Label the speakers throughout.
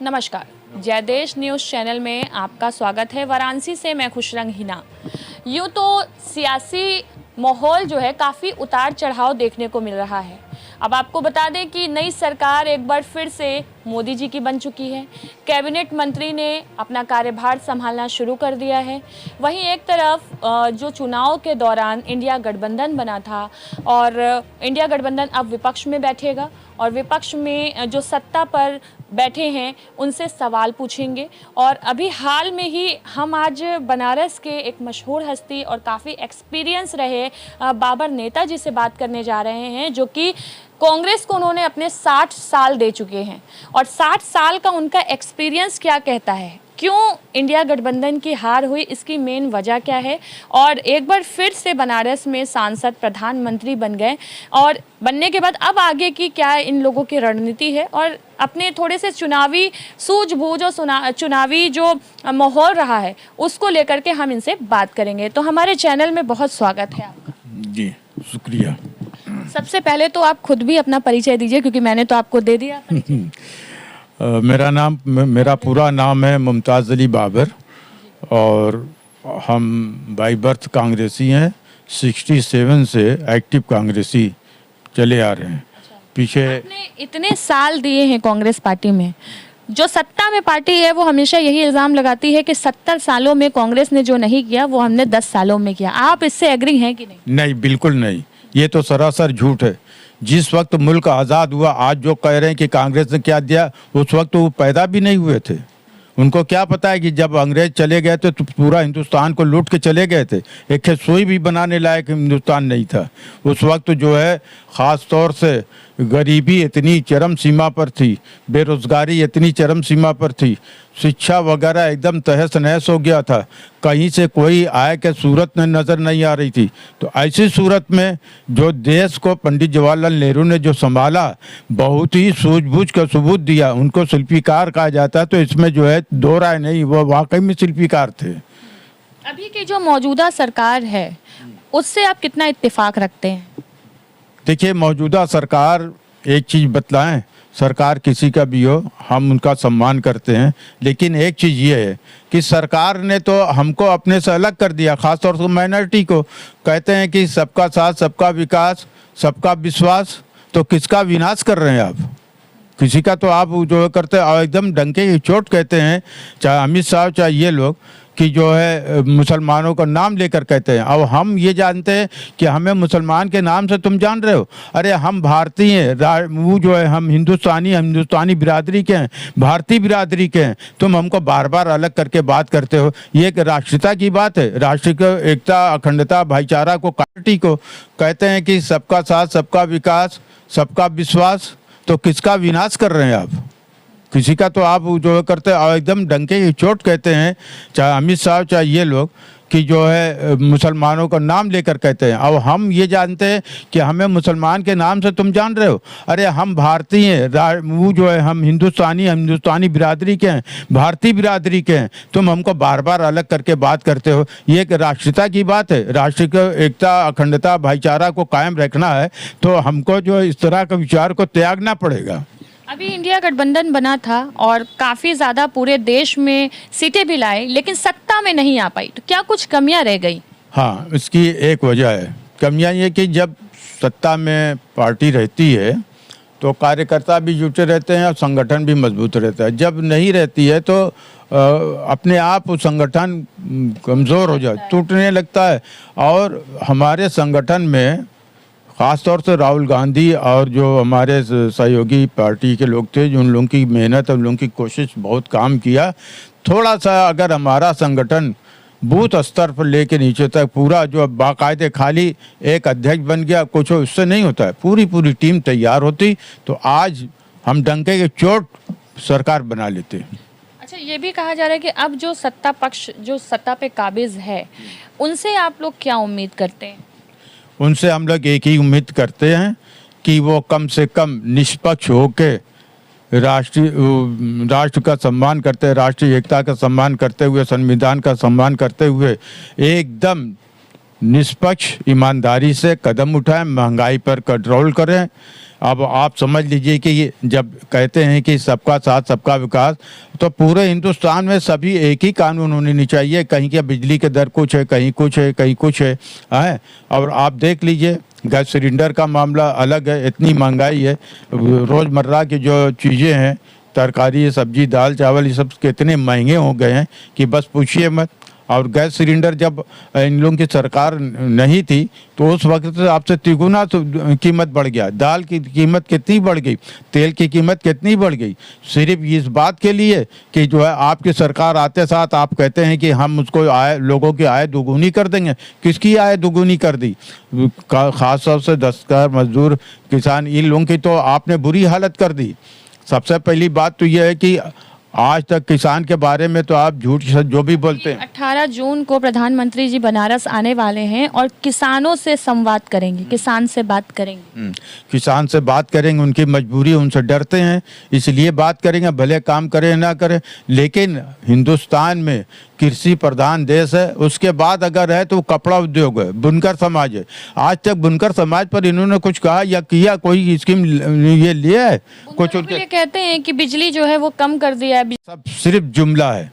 Speaker 1: नमस्कार, जय देश न्यूज़ चैनल में आपका स्वागत है। वाराणसी से मैं खुशरंग हिना। यूँ तो सियासी माहौल जो है काफ़ी उतार चढ़ाव देखने को मिल रहा है। अब आपको बता दें कि नई सरकार एक बार फिर से मोदी जी की बन चुकी है। कैबिनेट मंत्री ने अपना कार्यभार संभालना शुरू कर दिया है। वहीं एक तरफ जो चुनाव के दौरान इंडिया गठबंधन बना था और इंडिया गठबंधन अब विपक्ष में बैठेगा और विपक्ष में जो सत्ता पर बैठे हैं उनसे सवाल पूछेंगे। और अभी हाल में ही हम आज बनारस के एक मशहूर हस्ती और काफ़ी एक्सपीरियंस रहे बाबर नेता जी से बात करने जा रहे हैं, जो कि कांग्रेस को उन्होंने अपने 60 साल दे चुके हैं और 60 साल का उनका एक्सपीरियंस क्या कहता है, क्यों इंडिया गठबंधन की हार हुई, इसकी मेन वजह क्या है। और एक बार फिर से बनारस में सांसद प्रधानमंत्री बन गए और बनने के बाद अब आगे की क्या इन लोगों की रणनीति है और अपने थोड़े से चुनावी सूझबूझ और चुनावी जो माहौल रहा है उसको लेकर के हम इनसे बात करेंगे। तो हमारे चैनल में बहुत स्वागत है आपका।
Speaker 2: जी शुक्रिया।
Speaker 1: सबसे पहले तो आप खुद भी अपना परिचय दीजिए, क्योंकि मैंने तो आपको दे दिया
Speaker 2: मेरा पूरा नाम है मुमताज़ अली बाबर और हम बाई बर्थ कांग्रेसी हैं। 67 से एक्टिव कांग्रेसी चले आ रहे हैं। पीछे
Speaker 1: आपने इतने साल दिए हैं कांग्रेस पार्टी में, जो सत्ता में पार्टी है वो हमेशा यही इल्ज़ाम लगाती है कि 70 सालों में कांग्रेस ने जो नहीं किया वो हमने 10 सालों में किया। आप इससे एग्री हैं कि नहीं?
Speaker 2: नहीं, बिल्कुल नहीं। ये तो सरासर झूठ है। जिस वक्त मुल्क आज़ाद हुआ, आज जो कह रहे हैं कि कांग्रेस ने क्या दिया, उस वक्त वो पैदा भी नहीं हुए थे। उनको क्या पता है कि जब अंग्रेज चले गए थे तो पूरा हिंदुस्तान को लूट के चले गए थे। एक सुई भी बनाने लायक हिंदुस्तान नहीं था उस वक्त। जो है ख़ास तौर से गरीबी इतनी चरम सीमा पर थी, बेरोज़गारी इतनी चरम सीमा पर थी, शिक्षा वगैरह एकदम तहस नहस हो गया था। कहीं से कोई आय के सूरत में नज़र नहीं आ रही थी। तो ऐसी सूरत में जो देश को पंडित जवाहरलाल नेहरू ने जो संभाला, बहुत ही सूझबूझ का सबूत दिया, उनको शिल्पीकार कहा जाता है। तो इसमें जो है दो राय नहीं, वो वाकई में शिल्पीकार थे।
Speaker 1: अभी की जो मौजूदा सरकार है उससे आप कितना इत्तेफाक रखते हैं?
Speaker 2: देखिए, मौजूदा सरकार, एक चीज़ बतलाएं, सरकार किसी का भी हो हम उनका सम्मान करते हैं, लेकिन एक चीज़ ये है कि सरकार ने तो हमको अपने से अलग कर दिया, ख़ासतौर से माइनॉरिटी को। कहते हैं कि सबका साथ, सबका विकास, सबका विश्वास, तो किसका विनाश कर रहे हैं आप? किसी का तो आप जो करते हैं और एकदम डंके की चोट कहते हैं, चाहे अमित शाह चाहे ये लोग, कि जो है मुसलमानों का नाम लेकर कहते हैं। और हम ये जानते हैं कि हमें मुसलमान के नाम से तुम जान रहे हो। अरे हम भारतीय हैं, वो जो है हम हिंदुस्तानी बिरादरी के हैं, भारतीय बिरादरी के हैं। तुम हमको बार बार अलग करके बात करते हो। ये एक राष्ट्रीयता की बात है। राष्ट्र को एकता, अखंडता, भाईचारा को, पार्टी को कहते हैं कि सबका साथ, सबका विकास, सबका विश्वास, तो किसका विनाश कर रहे हैं आप? किसी का तो आप जो करते हैं और एकदम डंके की चोट कहते हैं, चाहे अमित शाह चाहे ये लोग, कि जो है मुसलमानों का नाम लेकर कहते हैं। और हम ये जानते हैं कि हमें मुसलमान के नाम से तुम जान रहे हो। अरे हम भारतीय हैं, वो जो है हम हिंदुस्तानी बिरादरी के हैं, भारतीय बिरादरी के हैं। तुम हमको बार बार अलग करके बात करते हो। ये एक राष्ट्रीयता की बात है। राष्ट्र को एकता, अखंडता, भाईचारा को कायम रखना है, तो हमको जो इस तरह का विचार को त्यागना पड़ेगा।
Speaker 1: अभी इंडिया गठबंधन बना था और काफ़ी ज़्यादा पूरे देश में सीटें भी लाए, लेकिन सत्ता में नहीं आ पाई। तो क्या कुछ कमियां रह गई?
Speaker 2: हाँ, इसकी एक वजह है। कमियां ये कि जब सत्ता में पार्टी रहती है तो कार्यकर्ता भी जुटे रहते हैं और संगठन भी मजबूत रहता है। जब नहीं रहती है तो अपने आप वो संगठन कमज़ोर हो जाता, टूटने लगता है। और हमारे संगठन में ख़ासतौर से राहुल गांधी और जो हमारे सहयोगी पार्टी के लोग थे, जो उन लोगों की मेहनत और उन लोगों की कोशिश बहुत काम किया। थोड़ा सा अगर हमारा संगठन बूथ स्तर पर लेके नीचे तक पूरा जो बाकायदे खाली एक अध्यक्ष बन गया, कुछ उससे नहीं होता है। पूरी टीम तैयार होती तो आज हम डंके के चोट सरकार बना लेते।
Speaker 1: अच्छा, ये भी कहा जा रहा है कि अब जो सत्ता पक्ष जो सत्ता पे काबिज है, उनसे आप लोग क्या उम्मीद करते हैं?
Speaker 2: उनसे हम लोग एक ही उम्मीद करते हैं कि वो कम से कम निष्पक्ष होकर राष्ट्र का सम्मान करते हुए, राष्ट्रीय एकता का सम्मान करते हुए, संविधान का सम्मान करते हुए एकदम निष्पक्ष ईमानदारी से कदम उठाएं, महंगाई पर कंट्रोल करें। अब आप समझ लीजिए कि ये जब कहते हैं कि सबका साथ सबका विकास, तो पूरे हिंदुस्तान में सभी एक ही कानून होनी चाहिए। कहीं के बिजली के दर कुछ है, कहीं कुछ है, कहीं कुछ है। और आप देख लीजिए गैस सिलेंडर का मामला अलग है, इतनी महंगाई है। रोज़मर्रा की जो चीज़ें हैं, तरकारी, सब्जी, दाल, चावल, ये सब कितने महंगे हो गए हैं कि बस पूछिए मत। और गैस सिलेंडर जब इन लोगों की सरकार नहीं थी तो उस वक्त आपसे तिगुना कीमत बढ़ गया। दाल की कीमत कितनी बढ़ गई, तेल की कीमत कितनी बढ़ गई, सिर्फ इस बात के लिए कि जो है आपकी सरकार आते साथ आप कहते हैं कि हम उसको आय, लोगों की आय दोगुनी कर देंगे। किसकी आय दोगुनी कर दी? खास तौर से दस्तकार, मजदूर, किसान, इन लोगों की तो आपने बुरी हालत कर दी। सबसे पहली बात तो यह है कि आज तक किसान के बारे में तो आप झूठ जो भी बोलते हैं।
Speaker 1: 18 जून को प्रधानमंत्री जी बनारस आने वाले हैं और किसानों से संवाद करेंगे, किसान से बात करेंगे।
Speaker 2: किसान से बात करेंगे, उनकी मजबूरी, उनसे डरते हैं इसलिए बात करेंगे, भले काम करें ना करें। लेकिन हिंदुस्तान में कृषि प्रधान देश है, उसके बाद अगर है तो कपड़ा उद्योग है, बुनकर समाज है। आज तक बुनकर समाज पर इन्होंने कुछ कहा या किया, कोई स्कीम ये लिया है कुछ? उनके
Speaker 1: ये कहते हैं कि बिजली जो है वो कम कर दिया है।
Speaker 2: सब सिर्फ जुमला है।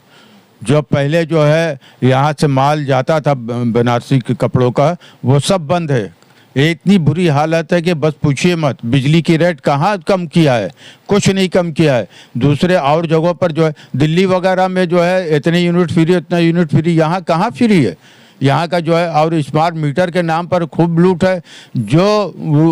Speaker 2: जो पहले जो है यहाँ से माल जाता था बनारसी के कपड़ों का, वो सब बंद है। इतनी बुरी हालत है कि बस पूछिए मत। बिजली की रेट कहाँ कम किया है? कुछ नहीं कम किया है। दूसरे और जगहों पर जो है, दिल्ली वगैरह में जो है इतने यूनिट फ्री, इतना यूनिट फ्री, यहाँ कहाँ फ्री है? यहाँ का जो है, और स्मार्ट मीटर के नाम पर खूब लूट है। जो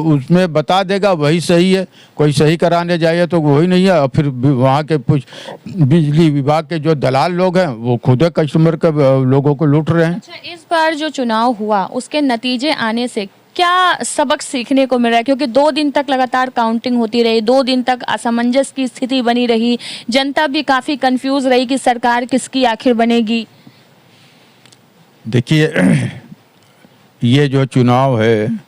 Speaker 2: उसमें बता देगा वही सही है, कोई सही कराने जाए तो वही नहीं है। और फिर वहाँ के कुछ बिजली विभाग के जो दलाल लोग हैं वो खुद कस्टमर के लोगों को लूट रहे हैं।
Speaker 1: अच्छा, इस बार जो चुनाव हुआ उसके नतीजे आने से क्या सबक सीखने को मिल रहा है? क्योंकि 2 दिन तक लगातार काउंटिंग होती रही, 2 दिन तक असमंजस की स्थिति बनी रही, जनता भी काफ़ी कंफ्यूज रही कि सरकार किसकी आखिर बनेगी।
Speaker 2: देखिए, ये जो चुनाव है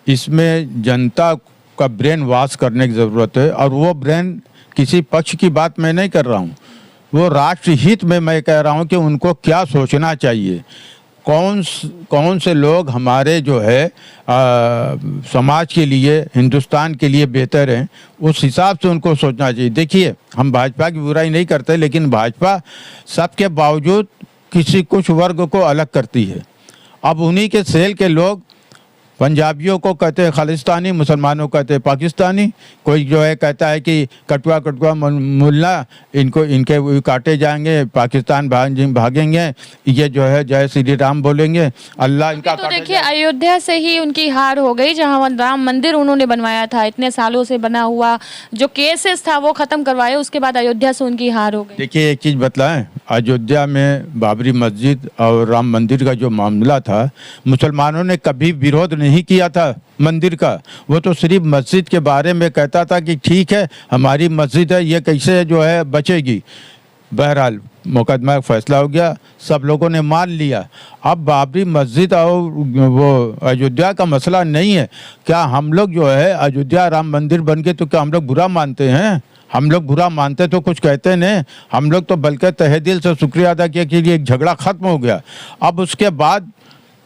Speaker 2: इसमें जनता का ब्रेन वॉश करने की ज़रूरत है। और वो ब्रेन किसी पक्ष की बात मैं नहीं कर रहा हूँ, वो राष्ट्र हित में मैं कह रहा हूँ कि उनको क्या सोचना चाहिए। कौन से लोग हमारे जो है समाज के लिए, हिंदुस्तान के लिए बेहतर हैं, उस हिसाब से उनको सोचना चाहिए। देखिए, हम भाजपा की बुराई नहीं करते, लेकिन भाजपा सबके बावजूद किसी कुछ वर्ग को अलग करती है। अब उन्हीं के सेल के लोग पंजाबियों को कहते हैं खालिस्तानी, मुसलमानों को कहते हैं पाकिस्तानी। कोई जो है कहता है कि कटुआ कटुआ मुल्ला, इनको इनके काटे जाएंगे, पाकिस्तान भागेंगे। ये जो है जय श्री राम बोलेंगे, अल्लाह इनका।
Speaker 1: तो देखिए, अयोध्या से ही उनकी हार हो गई, जहाँ राम मंदिर उन्होंने बनवाया था, इतने सालों से बना हुआ जो केसेस था वो खत्म करवाए, उसके बाद अयोध्या से उनकी हार हो गई।
Speaker 2: देखिए, एक चीज़ बतलाएं, अयोध्या में बाबरी मस्जिद और राम मंदिर का जो मामला था, मुसलमानों ने कभी विरोध नहीं किया था मंदिर का। वो तो सिर्फ मस्जिद के बारे में कहता था कि ठीक है हमारी मस्जिद है, ये कैसे जो है बचेगी। बहरहाल मुकदमा का फैसला हो गया, सब लोगों ने मान लिया। अब बाबरी मस्जिद और वो अयोध्या का मसला नहीं है। क्या हम लोग जो है अयोध्या राम मंदिर बन के तो क्या हम लोग बुरा मानते हैं? हम लोग बुरा मानते तो कुछ कहते नहीं। हम लोग तो बल्कि तहे दिल से शुक्रिया अदा किया कि ये झगड़ा खत्म हो गया। अब उसके बाद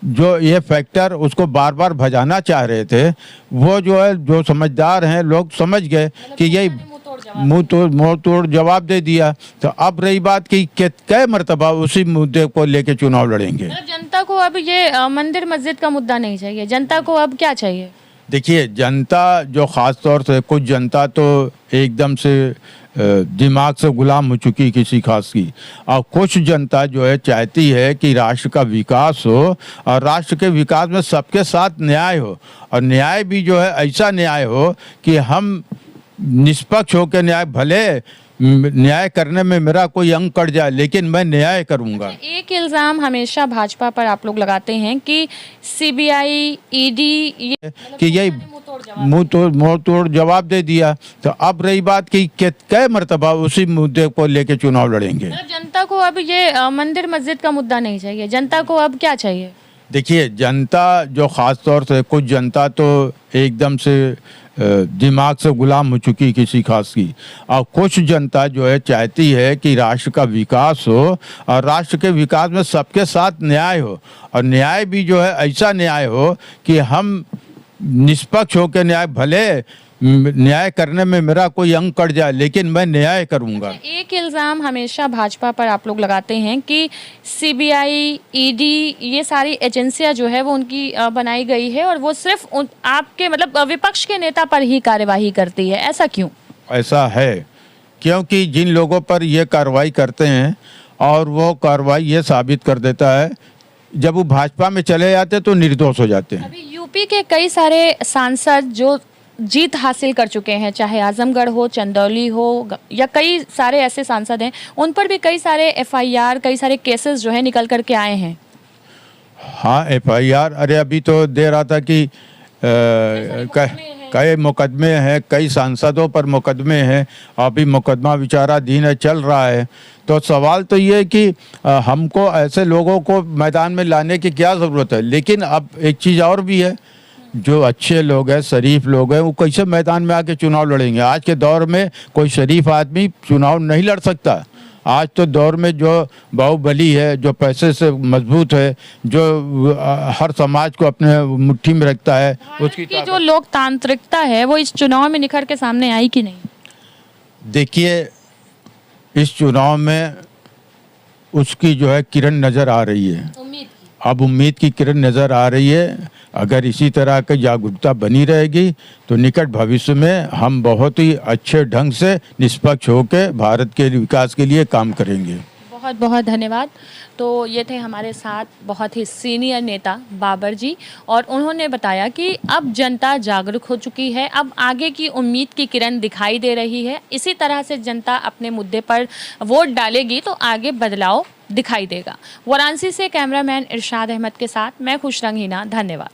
Speaker 2: जो ये फैक्टर उसको बार बार भजाना चाह रहे थे, वो जो है, जो समझदार हैं लोग समझ गए कि यही मुंह तोड़ जवाब दे दिया। तो अब रही बात कि कई मरतबा उसी मुद्दे को लेके चुनाव लड़ेंगे।
Speaker 1: जनता को अब ये मंदिर मस्जिद का मुद्दा नहीं चाहिए, जनता को अब क्या चाहिए?
Speaker 2: देखिए, जनता जो ख़ास तौर से, कुछ जनता तो एकदम से दिमाग से गुलाम हो चुकी किसी खास की, और कुछ जनता जो है चाहती है कि राष्ट्र का विकास हो, और राष्ट्र के विकास में सबके साथ न्याय हो। और न्याय भी जो है ऐसा न्याय हो कि हम निष्पक्ष होकर न्याय, भले न्याय करने में मेरा कोई अंग कट जाए लेकिन मैं न्याय करूंगा।
Speaker 1: एक इल्ज़ाम हमेशा भाजपा पर आप लोग लगाते हैं कि सीबीआई, ईडी
Speaker 2: कि यही मुंह तोड़ जवाब दे दिया। तो अब रही बात कि कई मरतबा उसी मुद्दे को लेके चुनाव लड़ेंगे।
Speaker 1: जनता को अब ये मंदिर मस्जिद का मुद्दा नहीं चाहिए, जनता को अब क्या चाहिए?
Speaker 2: देखिए, जनता जो ख़ास तौर से कुछ जनता तो एकदम से दिमाग से गुलाम हो चुकी किसी खास की, और कुछ जनता जो है चाहती है कि राष्ट्र का विकास हो, और राष्ट्र के विकास में सबके साथ न्याय हो, और न्याय भी जो है ऐसा न्याय हो कि हम निष्पक्ष होकर न्याय, भले न्याय करने में मेरा कोई अंग कट जाए लेकिन मैं न्याय करूंगा।
Speaker 1: एक इल्ज़ाम हमेशा भाजपा पर आप लोग लगाते हैं कि सीबीआई, ईडी, ये सारी एजेंसियां जो है वो उनकी बनाई गई है और वो सिर्फ आपके मतलब विपक्ष के नेता पर ही कार्यवाही करती है, ऐसा क्यों?
Speaker 2: ऐसा है क्योंकि जिन लोगों पर ये कार्रवाई करते हैं और वो कार्रवाई ये साबित कर देता है, जब वो भाजपा में चले जाते तो निर्दोष हो जाते हैं।
Speaker 1: अभी यूपी के कई सारे सांसद जो जीत हासिल कर चुके हैं, चाहे आजमगढ़ हो, चंदौली हो, या कई सारे ऐसे सांसद हैं, उन पर भी कई सारे एफआईआर, कई सारे केसेस जो है निकल कर के आए हैं।
Speaker 2: हाँ, एफआईआर, अरे अभी तो दे रहा था कि कई मुकदमे हैं, कई सांसदों पर मुकदमे हैं, अभी मुकदमा विचाराधीन है, चल रहा है। तो सवाल तो ये है कि हमको ऐसे लोगों को मैदान में लाने की क्या ज़रूरत है। लेकिन अब एक चीज़ और भी है, जो अच्छे लोग हैं, शरीफ लोग हैं, वो कैसे मैदान में आके चुनाव लड़ेंगे। आज के दौर में कोई शरीफ आदमी चुनाव नहीं लड़ सकता। आज तो दौर में जो बाहुबली है, जो पैसे से मजबूत है, जो हर समाज को अपने मुट्ठी में रखता है, उसकी
Speaker 1: जो लोकतांत्रिकता है वो इस चुनाव में निखर के सामने आई कि नहीं?
Speaker 2: देखिए, इस चुनाव में उसकी जो है किरण नज़र आ रही है। अब उम्मीद की किरण नज़र आ रही है। अगर इसी तरह की जागरूकता बनी रहेगी तो निकट भविष्य में हम बहुत ही अच्छे ढंग से निष्पक्ष होकर भारत के विकास के लिए काम करेंगे।
Speaker 1: बहुत बहुत धन्यवाद। तो ये थे हमारे साथ बहुत ही सीनियर नेता बाबर जी, और उन्होंने बताया कि अब जनता जागरूक हो चुकी है, अब आगे की उम्मीद की किरण दिखाई दे रही है। इसी तरह से जनता अपने मुद्दे पर वोट डालेगी तो आगे बदलाव दिखाई देगा। वाराणसी से कैमरामैन इरशाद अहमद के साथ मैं खुशरंग हिना, धन्यवाद।